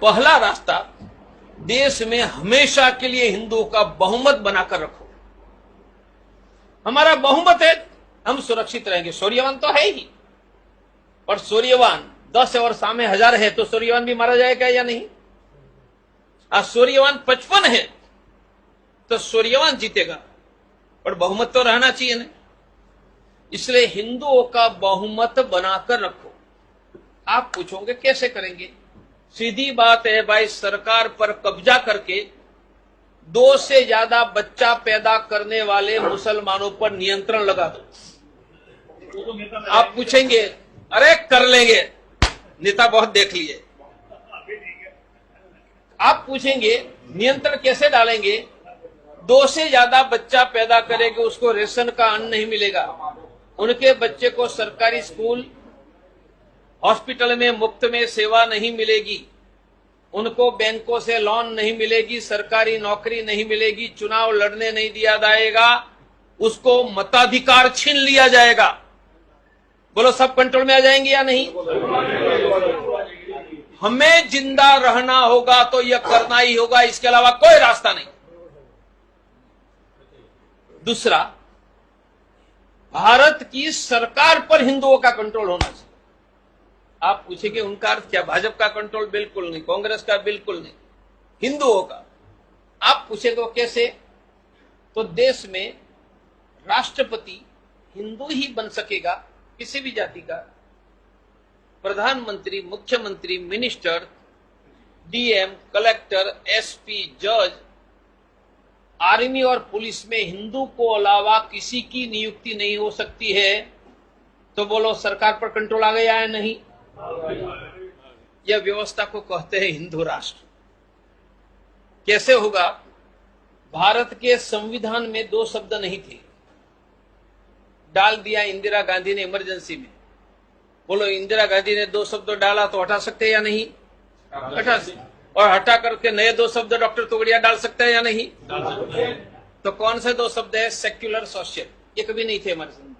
पहला रास्ता, देश में हमेशा के लिए हिंदुओं का बहुमत बनाकर रखो। हमारा बहुमत है, हम सुरक्षित रहेंगे। सूर्यवान तो है ही, पर सूर्यवान 10 और सामने 1000 है, तो सूर्यवान भी मारा जाएगा या नहीं? आज सूर्यवान 55 है तो सूर्यवान जीतेगा, पर बहुमत तो रहना चाहिए ना। इसलिए हिंदुओं का बहुमत बनाकर रखो। आप पूछोगे कैसे करेंगे? सीधी बात है भाई, सरकार पर कब्जा करके 2 से ज्यादा बच्चा पैदा करने वाले मुसलमानों पर नियंत्रण लगा दो। आप पूछेंगे अरे कर लेंगे, नेता बहुत देख लिए। आप पूछेंगे नियंत्रण कैसे डालेंगे? 2 से ज्यादा बच्चा पैदा करेंगे, उसको रेशन का अन्न नहीं मिलेगा, उनके बच्चे को सरकारी स्कूल हॉस्पिटल में मुफ्त में सेवा नहीं मिलेगी, उनको बैंकों से लोन नहीं मिलेगी, सरकारी नौकरी नहीं मिलेगी, चुनाव लड़ने नहीं दिया जाएगा, उसको मताधिकार छीन लिया जाएगा। बोलो सब कंट्रोल में आ जाएंगे या नहीं? हमें जिंदा रहना होगा तो यह करना ही होगा, इसके अलावा कोई रास्ता नहीं। दूसरा, भारत की सरकार पर हिंदुओं का कंट्रोल होना चाहिए। आप पूछेंगे उनका अर्थ क्या? भाजपा का कंट्रोल बिल्कुल नहीं, कांग्रेस का बिल्कुल नहीं, हिंदुओं का। आप पूछेंगे वो कैसे? तो देश में राष्ट्रपति हिंदू ही बन सकेगा, किसी भी जाति का। प्रधानमंत्री, मुख्यमंत्री, मिनिस्टर, डीएम, कलेक्टर, एसपी, जज, आर्मी और पुलिस में हिंदू को अलावा किसी की नियुक्ति नहीं हो सकती है। तो बोलो सरकार पर कंट्रोल आ गया है? नहीं। यह व्यवस्था को कहते हैं हिंदू राष्ट्र। कैसे होगा? भारत के संविधान में 2 शब्द नहीं थे, डाल दिया इंदिरा गांधी ने इमरजेंसी में। बोलो इंदिरा गांधी ने 2 शब्द डाला तो हटा सकते हैं या नहीं? हटा सकते। और हटा करके नए 2 शब्द डॉक्टर तोगड़िया डाल सकते हैं या नहीं? तो कौन से 2 शब्द है? Secular, social. ये कभी नहीं थे हमारे संविधान।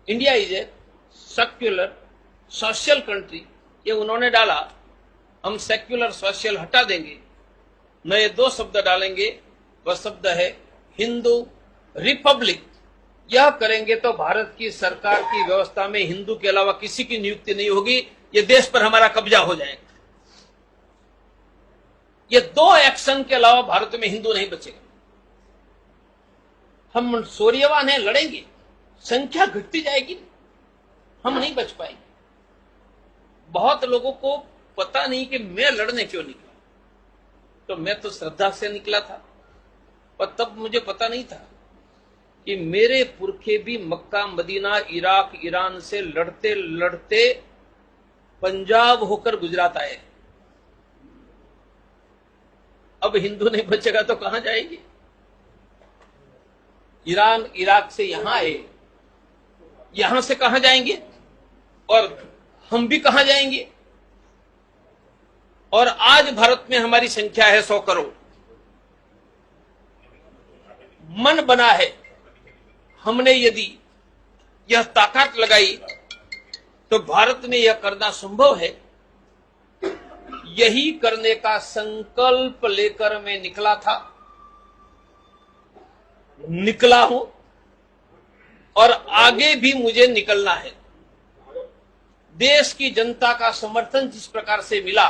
India is a secular social country, ये उन्होंने डाला। हम सेक्युलर सोशल हटा देंगे, नए 2 शब्द डालेंगे। वह शब्द है हिंदू रिपब्लिक। यह करेंगे तो भारत की सरकार की व्यवस्था में हिंदू के अलावा किसी की नियुक्ति नहीं होगी, ये देश पर हमारा कब्जा हो जाएगा। ये 2 एक्शन के अलावा भारत में हिंदू नहीं बचेगा। हम सूर्यवान हैं, लड़ेंगे, संख्या घटती जाएगी, हम नहीं बच पाएंगे। बहुत लोगों को पता नहीं कि मैं लड़ने क्यों निकला। तो मैं तो श्रद्धा से निकला था, पर तब मुझे पता नहीं था कि मेरे पुरखे भी मक्का, मदीना, इराक, ईरान से लड़ते लड़ते पंजाब होकर गुजरात आए। अब हिंदू नहीं बचेगा तो कहां जाएंगे? ईरान, इराक से यहां आए, यहां से कहां जाएंगे? और हम भी कहां जाएंगे? और आज भारत में हमारी संख्या है 100 करोड़। मन बना है, हमने यदि यह ताकत लगाई तो भारत में यह करना संभव है। यही करने का संकल्प लेकर मैं निकला था, निकला हूं, और आगे भी मुझे निकलना है। देश की जनता का समर्थन जिस प्रकार से मिला,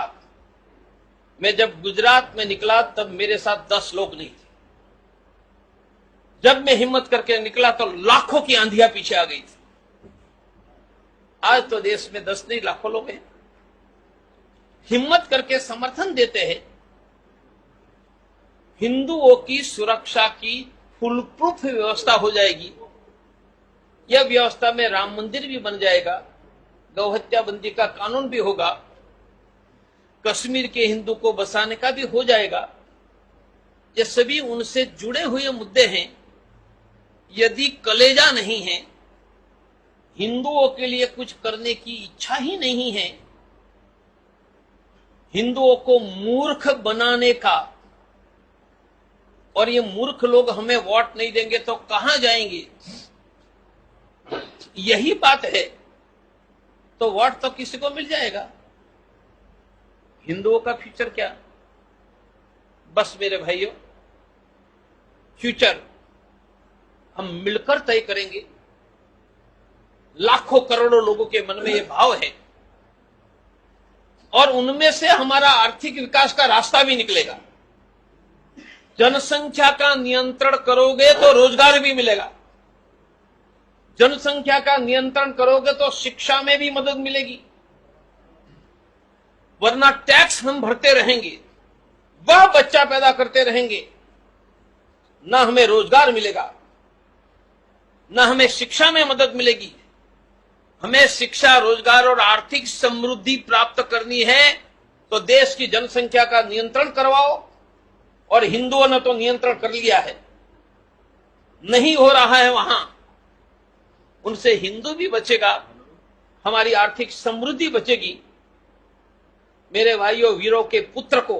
मैं जब गुजरात में निकला तब मेरे साथ 10 लोग नहीं थे। जब मैं हिम्मत करके निकला तो लाखों की आंधियां पीछे आ गई थी। आज तो देश में 10 नहीं लाखों लोग हैं, हिम्मत करके समर्थन देते हैं। हिंदुओं की सुरक्षा की फुल प्रूफ व्यवस्था हो जाएगी। यह व्यवस्था में राम मंदिर भी बन जाएगा, गौहत्या बंदी का कानून भी होगा, कश्मीर के हिंदू को बसाने का भी हो जाएगा। ये सभी उनसे जुड़े हुए मुद्दे हैं। यदि कलेजा नहीं है, हिंदुओं के लिए कुछ करने की इच्छा ही नहीं है, हिंदुओं को मूर्ख बनाने का, और ये मूर्ख लोग हमें वोट नहीं देंगे तो कहां जाएंगे, यही बात है, तो वोट तो किसी को मिल जाएगा। हिंदुओं का फ्यूचर क्या? बस मेरे भाइयों, फ्यूचर हम मिलकर तय करेंगे। लाखों करोड़ों लोगों के मन में यह भाव है और उनमें से हमारा आर्थिक विकास का रास्ता भी निकलेगा। जनसंख्या का नियंत्रण करोगे तो रोजगार भी मिलेगा, जनसंख्या का नियंत्रण करोगे तो शिक्षा में भी मदद मिलेगी, वरना टैक्स हम भरते रहेंगे, वह बच्चा पैदा करते रहेंगे, न हमें रोजगार मिलेगा, न हमें शिक्षा में मदद मिलेगी। हमें शिक्षा, रोजगार और आर्थिक समृद्धि प्राप्त करनी है तो देश की जनसंख्या का नियंत्रण करवाओ। और हिंदुओं ने तो नियंत्रण कर लिया है, नहीं हो रहा है वहां, उनसे हिंदू भी बचेगा, हमारी आर्थिक समृद्धि बचेगी। मेरे भाइयों, वीरों के पुत्र को,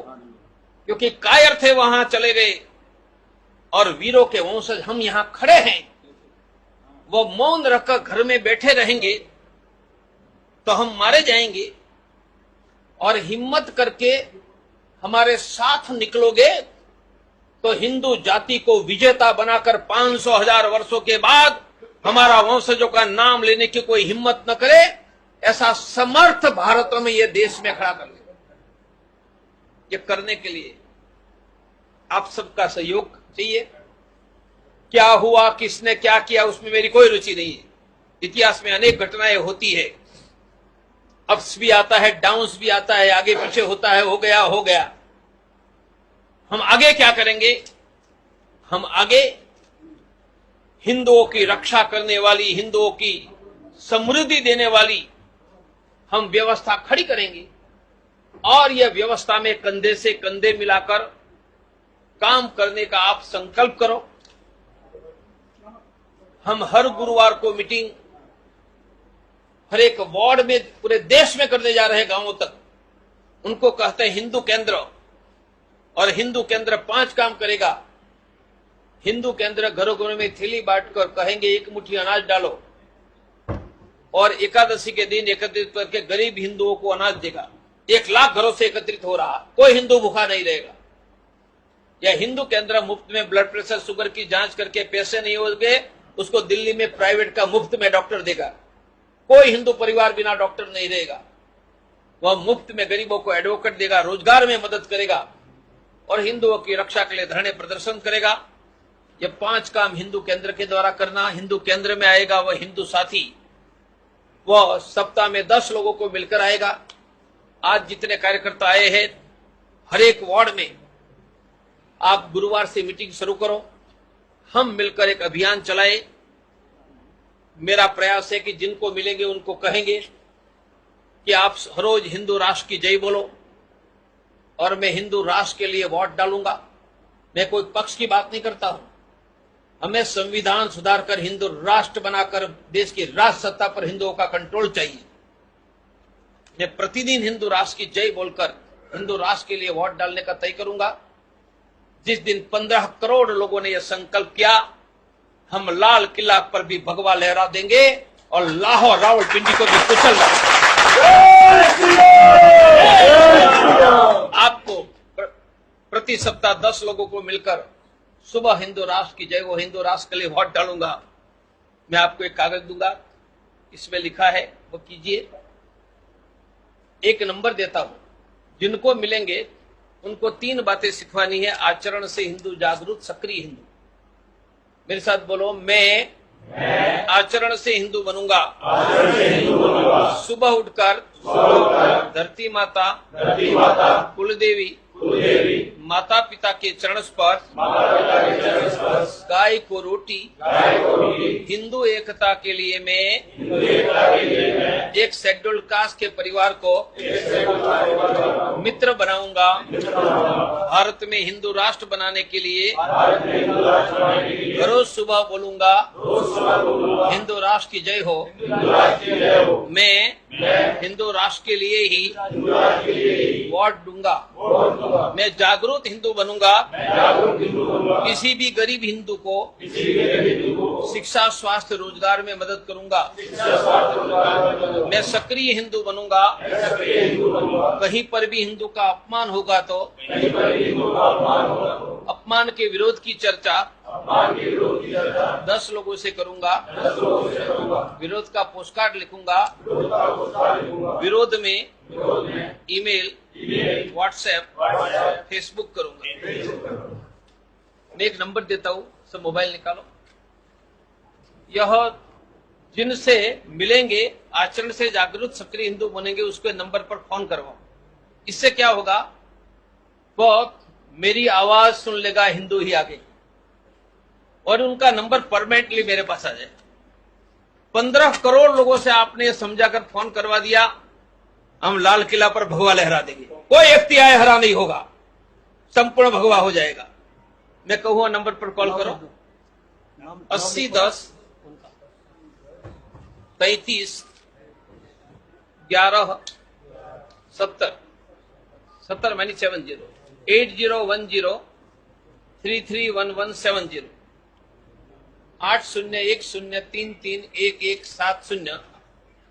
क्योंकि कायर थे वहां चले गए और वीरों के वंशज हम यहां खड़े हैं, वो मौन रखकर घर में बैठे रहेंगे तो हम मारे जाएंगे। और हिम्मत करके हमारे साथ निकलोगे तो हिंदू जाति को विजेता बनाकर 500,000 वर्षों के बाद हमारा वंशजों का नाम लेने की कोई हिम्मत न करे, ऐसा समर्थ भारत में यह देश में खड़ा कर ले। ये करने के लिए आप सबका सहयोग चाहिए। क्या हुआ, किसने क्या किया, उसमें मेरी कोई रुचि नहीं है। इतिहास में अनेक घटनाएं होती है, अप्स भी आता है, डाउन्स भी आता है, आगे पीछे होता है, हो गया हो गया। हम आगे क्या करेंगे? हम आगे हिंदुओं की रक्षा करने वाली, हिंदुओं की समृद्धि देने वाली हम व्यवस्था खड़ी करेंगे और यह व्यवस्था में कंधे से कंधे मिलाकर काम करने का आप संकल्प करो। हम हर गुरुवार को मीटिंग हर एक वार्ड में पूरे देश में करने जा रहे हैं, गांवों तक। उनको कहते हैं हिंदू केंद्र, और हिंदू केंद्र 5 काम करेगा। हिंदू केंद्र घरों घरों में थैली बांटकर कहेंगे 1 मुट्ठी अनाज डालो और एकादशी के दिन एकत्रित करके गरीब हिंदुओं को अनाज देगा। 1 लाख घरों से एकत्रित हो रहा, कोई हिंदू भूखा नहीं रहेगा। यह हिंदू केंद्र मुफ्त में ब्लड प्रेशर, शुगर की जांच करके पैसे नहीं होंगे, उसको दिल्ली में प्राइवेट का मुफ्त में डॉक्टर देगा। कोई हिंदू परिवार बिना डॉक्टर नहीं रहेगा। वह मुफ्त में गरीबों को एडवोकेट देगा, रोजगार में मदद करेगा और हिंदुओं की रक्षा के लिए धरने प्रदर्शन करेगा। ये 5 काम हिंदू केंद्र के द्वारा करना। हिंदू केंद्र में आएगा वह हिंदू साथी, वह सप्ताह में 10 लोगों को मिलकर आएगा। आज जितने कार्यकर्ता आए हैं, हर एक वार्ड में आप गुरुवार से मीटिंग शुरू करो, हम मिलकर एक अभियान चलाए। मेरा प्रयास है कि जिनको मिलेंगे उनको कहेंगे कि आप हर रोज हिंदू राष्ट्र की जय बोलो और मैं हिंदू राष्ट्र के लिए वोट डालूंगा। मैं कोई पक्ष की बात नहीं करता हूं। हमें संविधान सुधार कर हिंदू राष्ट्र बनाकर देश की राष्ट्र सत्ता पर हिंदुओं का कंट्रोल चाहिए। मैं प्रतिदिन हिंदू राष्ट्र की जय बोलकर हिंदू राष्ट्र के लिए वोट डालने का तय करूंगा। जिस दिन 15 करोड़ लोगों ने यह संकल्प किया, हम लाल किला पर भी भगवा लहरा देंगे और लाहौर रावलपिंडी को भी कुचल देंगे। आपको प्रति सप्ताह 10 लोगों को मिलकर सुबह हिंदू राष्ट्र की जय, वो हिंदू राष्ट्र के लिए वोट डालूंगा। मैं आपको एक कागज दूंगा, इसमें लिखा है वो कीजिए। 1 नंबर देता हूं, जिनको मिलेंगे उनको 3 बातें सिखवानी है। आचरण से हिंदू जागरूक, सक्रिय हिंदू। मेरे साथ बोलो, मैं आचरण से हिंदू बनूंगा। सुबह उठकर धरती माता, कुलदेवी, माता पिता के चरण स्पर्श, गाय को रोटी, हिंदू एकता के लिए मैं एक शेड्यूल्ड कास्ट के परिवार को मित्र बनाऊंगा। भारत में हिंदू राष्ट्र बनाने के लिए रोज सुबह बोलूंगा हिंदू राष्ट्र की जय हो। मैं हिंदू राष्ट्र के लिए ही वोट दूंगा। मैं जागरूक हिंदू बनूंगा। किसी भी गरीब हिंदू को शिक्षा, स्वास्थ्य, रोजगार में मदद करूंगा। मैं सक्रिय हिंदू बनूंगा। कहीं पर भी हिंदू का अपमान होगा तो अपमान के विरोध की चर्चा 10 लोगों से करूंगा। विरोध का पोस्टकार्ड लिखूंगा। विरोध में ईमेल, व्हाट्सएप, फेसबुक करूंगा। मैं एक नंबर देता हूं, सब मोबाइल निकालो। यह जिनसे मिलेंगे, आचरण से जागरूक सक्रिय हिंदू बनेंगे, उसके नंबर पर फोन करवाओ। इससे क्या होगा, वो मेरी आवाज सुन लेगा हिंदू ही आगे, और उनका नंबर परमानेंटली मेरे पास आ जाए। 15 करोड़ लोगों से आपने समझाकर फोन करवा दिया, हम लाल किला पर भगवा लहरा देंगे। कोई एफटीआई हरा नहीं होगा, संपूर्ण भगवा हो जाएगा। मैं कहूंगा नंबर पर कॉल करो, 80 10 33 11 70 मैनी 70 8010 331170 8010331170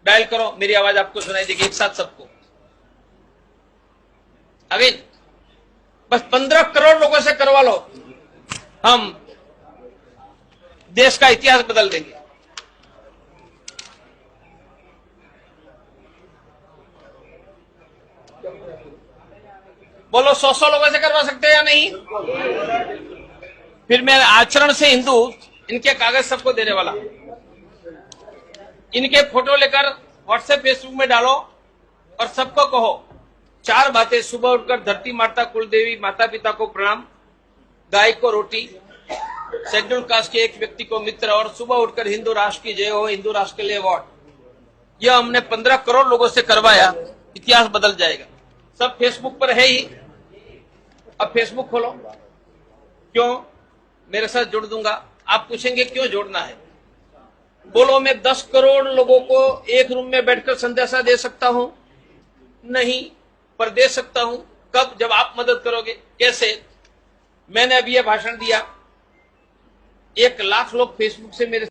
डायल करो। मेरी आवाज आपको सुनाई देगी एक साथ सबको। अगेन बस 15 करोड़ लोगों से करवा लो, हम देश का इतिहास बदल देंगे। बोलो 100 लोगों से करवा सकते हैं या नहीं? फिर मैं आचरण से हिंदू, इनके कागज सबको देने वाला। इनके फोटो लेकर व्हाट्सएप, फेसबुक में डालो और सबको कहो 4 बातें। सुबह उठकर धरती माता कुलदेवी माता पिता को प्रणाम, गाय को रोटी, शेड्यूल कास्ट के एक व्यक्ति को मित्र, और सुबह उठकर हिंदू राष्ट्र की जय हो, हिंदू राष्ट्र के लिए वोट। यह हमने 15 करोड़ लोगों से करवाया, इतिहास बदल जाएगा। सब फेसबुक पर है ही। अब फेसबुक खोलो। क्यों? मेरे साथ जोड़ दूंगा। आप पूछेंगे क्यों जोड़ना है? बोलो मैं 10 करोड़ लोगों को एक रूम में बैठकर संदेशा दे सकता हूं? नहीं, पर दे सकता हूं। कब? जब आप मदद करोगे। कैसे? मैंने अभी यह भाषण दिया, 1 लाख लोग फेसबुक से मेरे